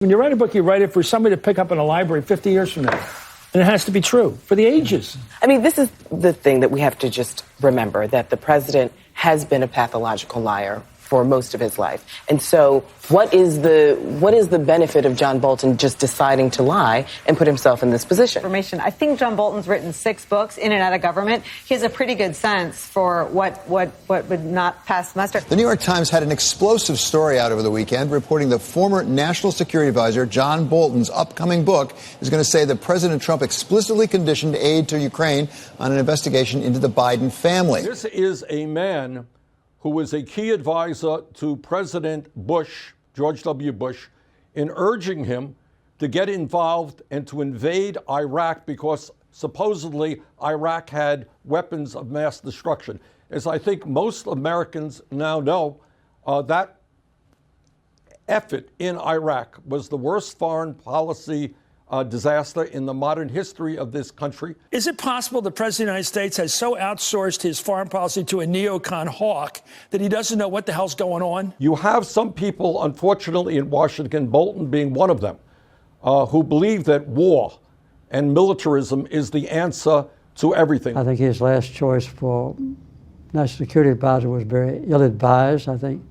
When you write a book, you write it for somebody to pick up in a library 50 years from now. And it has to be true for the ages. I mean, this is the thing that we have to just remember, that the president has been a pathological liar for most of his life. And so what is the benefit of John Bolton just deciding to lie and put himself in this position? I think John Bolton's written 6 books in and out of government. He has a pretty good sense for what would not pass muster. The New York Times had an explosive story out over the weekend reporting that former National Security Advisor John Bolton's upcoming book is going to say that President Trump explicitly conditioned aid to Ukraine on an investigation into the Biden family. This is a man who was a key advisor to President Bush, George W. Bush, in urging him to get involved and to invade Iraq because supposedly Iraq had weapons of mass destruction. As I think most Americans now know, that effort in Iraq was the worst foreign policy disaster in the modern history of this country. Is it possible the President of the United States has so outsourced his foreign policy to a neocon hawk that he doesn't know what the hell's going on? You have some people, unfortunately, in Washington, Bolton being one of them, who believe that war and militarism is the answer to everything. I think his last choice for National Security Advisor was very ill-advised. I think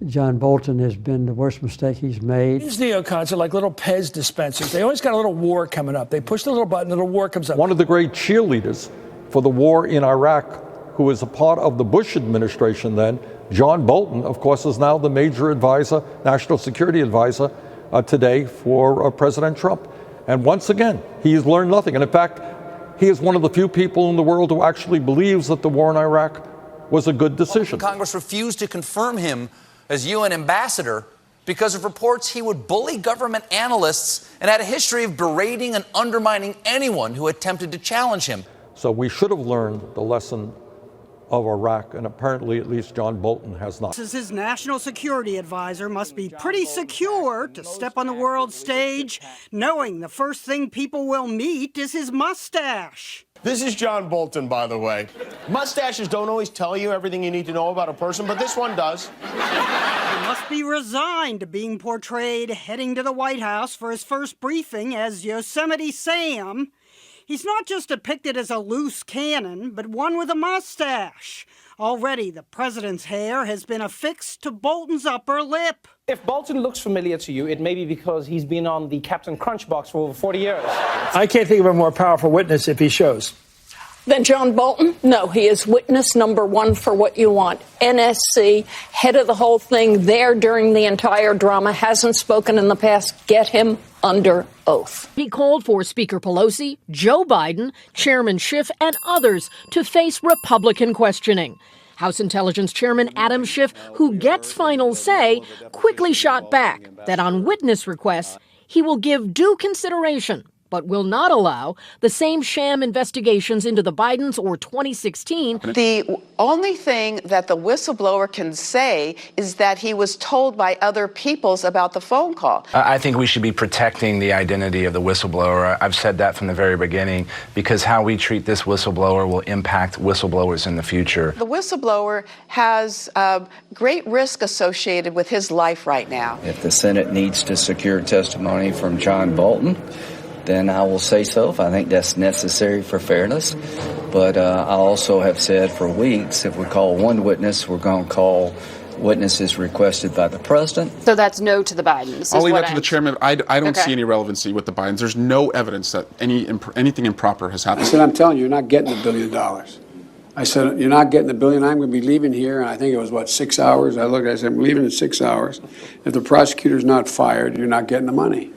John Bolton has been the worst mistake he's made. These neocons are like little Pez dispensers. They always got a little war coming up. They push the little button, the little war comes up. One of the great cheerleaders for the war in Iraq, who was a part of the Bush administration then, John Bolton, of course, is now the major advisor, national security advisor today for President Trump. And once again, he has learned nothing. And in fact, he is one of the few people in the world who actually believes that the war in Iraq was a good decision. Congress refused to confirm him as UN ambassador because of reports he would bully government analysts and had a history of berating and undermining anyone who attempted to challenge him. So we should have learned the lesson of Iraq, and apparently at least John Bolton has not. His national security advisor must be pretty secure to step on the world stage, knowing the first thing people will meet is his mustache. This is John Bolton, by the way. Mustaches don't always tell you everything you need to know about a person, but this one does. He must be resigned to being portrayed heading to the White House for his first briefing as Yosemite Sam. He's not just depicted as a loose cannon, but one with a mustache. Already, the president's hair has been affixed to Bolton's upper lip. If Bolton looks familiar to you, it may be because he's been on the Captain Crunch box for over 40 years. I can't think of a more powerful witness if he shows. Then John Bolton? No, he is witness number 1 for what you want. NSC, head of the whole thing, there during the entire drama, hasn't spoken in the past. Get him under oath. He called for Speaker Pelosi, Joe Biden, Chairman Schiff, and others to face Republican questioning. House Intelligence Chairman Adam Schiff, who gets final say, quickly shot back that on witness requests, he will give due consideration, but will not allow the same sham investigations into the Bidens or 2016. The only thing that the whistleblower can say is that he was told by other peoples about the phone call. I think we should be protecting the identity of the whistleblower. I've said that from the very beginning, because how we treat this whistleblower will impact whistleblowers in the future. The whistleblower has great risk associated with his life right now. If the Senate needs to secure testimony from John Bolton, then I will say so if I think that's necessary for fairness. But I also have said for weeks, if we call one witness, we're going to call witnesses requested by the president. So that's no to the Bidens. I'll leave that to the chairman. I don't see any relevancy with the Bidens. There's no evidence that anything improper has happened. I said, I'm telling you, you're not getting $1 billion. I said, you're not getting $1 billion. I'm going to be leaving here. And I think it was, 6 hours? I said, I'm leaving in 6 hours. If the prosecutor's not fired, you're not getting the money.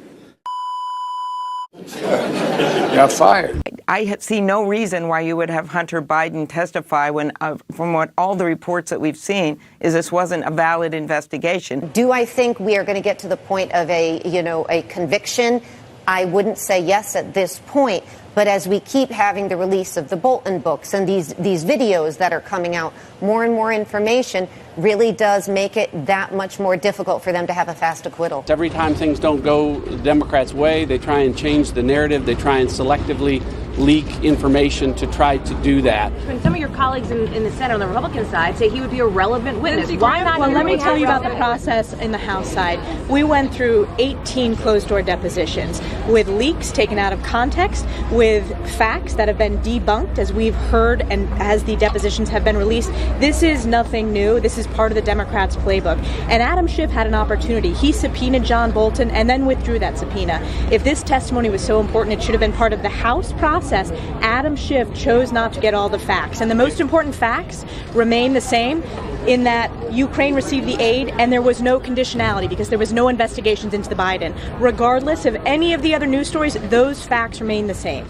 Got fired. I see no reason why you would have Hunter Biden testify when, from what all the reports that we've seen, is this wasn't a valid investigation. Do I think we are going to get to the point of a conviction? I wouldn't say yes at this point. But as we keep having the release of the Bolton books and these videos that are coming out, more and more information really does make it that much more difficult for them to have a fast acquittal. Every time things don't go the Democrats' way, they try and change the narrative. They try and selectively leak information to try to do that. And some of your colleagues in the Senate on the Republican side say he would be a relevant witness. Why not? Well, let me tell you about the process in the House side. We went through 18 closed-door depositions with leaks taken out of context, with facts that have been debunked as we've heard and as the depositions have been released. This is nothing new. This is part of the Democrats' playbook. And Adam Schiff had an opportunity. He subpoenaed John Bolton and then withdrew that subpoena. If this testimony was so important, it should have been part of the House process. Adam Schiff chose not to get all the facts. And the most important facts remain the same in that Ukraine received the aid and there was no conditionality because there was no investigations into the Biden. Regardless of any of the other news stories, those facts remain the same.